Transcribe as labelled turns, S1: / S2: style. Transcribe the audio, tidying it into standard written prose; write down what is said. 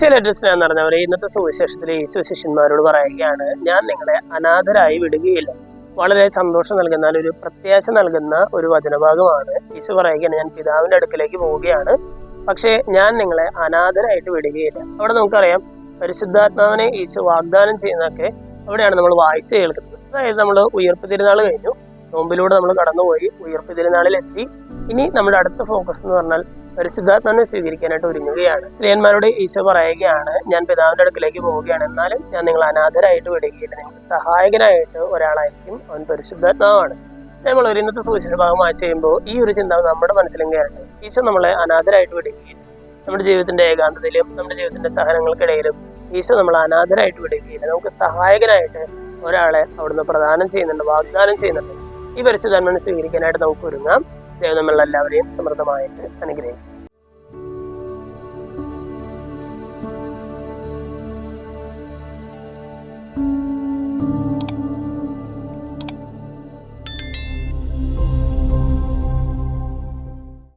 S1: ചില ഡ്രസ്സിനെ എന്ന് പറഞ്ഞവരെ ഇന്നത്തെ സുവിശേഷത്തിലെ യേശു ശിഷ്യന്മാരോട് പറയുകയാണ്, ഞാൻ നിങ്ങളെ അനാഥരായി വിടുകയില്ല. വളരെ സന്തോഷം നൽകുന്ന ഒരു പ്രത്യാശ നൽകുന്ന ഒരു വചനഭാഗമാണ്. യേശു പറയുകയാണ്, ഞാൻ പിതാവിന്റെ അടുക്കലേക്ക് പോവുകയാണ്, പക്ഷേ ഞാൻ നിങ്ങളെ അനാഥരായിട്ട് വിടുകയില്ല. അവിടെ നമുക്കറിയാം പരിശുദ്ധാത്മാവിനെ യേശു വാഗ്ദാനം ചെയ്യുന്നതൊക്കെ അവിടെയാണ് നമ്മൾ വായിച്ച് കേൾക്കുന്നത്. അതായത് നമ്മൾ ഉയർപ്പ് തിരുനാൾ കഴിഞ്ഞു, നോമ്പിലൂടെ നമ്മൾ കടന്നുപോയി, ഉയർപ്പ് തിരുനാളിൽ എത്തി. ഇനി നമ്മുടെ അടുത്ത ഫോക്കസ് എന്ന് പറഞ്ഞാൽ പരിശുദ്ധാത്മാവിനെ സ്വീകരിക്കാനായിട്ട് ഒരുങ്ങുകയാണ്. സ്ത്രീയന്മാരോട് ഈശോ പറയുകയാണ്, ഞാൻ പിതാവിന്റെ അടുക്കിലേക്ക് പോവുകയാണ്, എന്നാലും ഞാൻ നിങ്ങൾ അനാഥരായിട്ട് വിടുകയില്ല. നിങ്ങൾക്ക് സഹായകനായിട്ട് ഒരാളായിരിക്കും, അവൻ പരിശുദ്ധാത്മാവാണ്. പക്ഷെ നമ്മൾ ഒരു ഇന്നത്തെ സുവിശേഷ ഭാഗം വായിച്ച് ചെയ്യുമ്പോൾ ഈ ഒരു ചിന്ത നമ്മുടെ മനസ്സിലും കയറട്ടെ. ഈശോ നമ്മളെ അനാഥരായിട്ട് വിടുകയില്ല. നമ്മുടെ ജീവിതത്തിന്റെ ഏകാന്തതയിലും നമ്മുടെ ജീവിതത്തിന്റെ സഹനങ്ങൾക്കിടയിലും ഈശോ നമ്മളെ അനാഥരായിട്ട് വിടുകയില്ല. നമുക്ക് സഹായകനായിട്ട് ഒരാളെ അവിടുന്ന് പ്രദാനം ചെയ്യുന്നുണ്ട്, വാഗ്ദാനം ചെയ്യുന്നുണ്ട്. ഈ പരിശുദ്ധാത്മാവിനെ സ്വീകരിക്കാനായിട്ട് നമുക്ക് ഒരുങ്ങാം. ദൈവം നമ്മളെല്ലാവരെയും സമൃദ്ധമായിട്ട് അനുഗ്രഹിക്കും.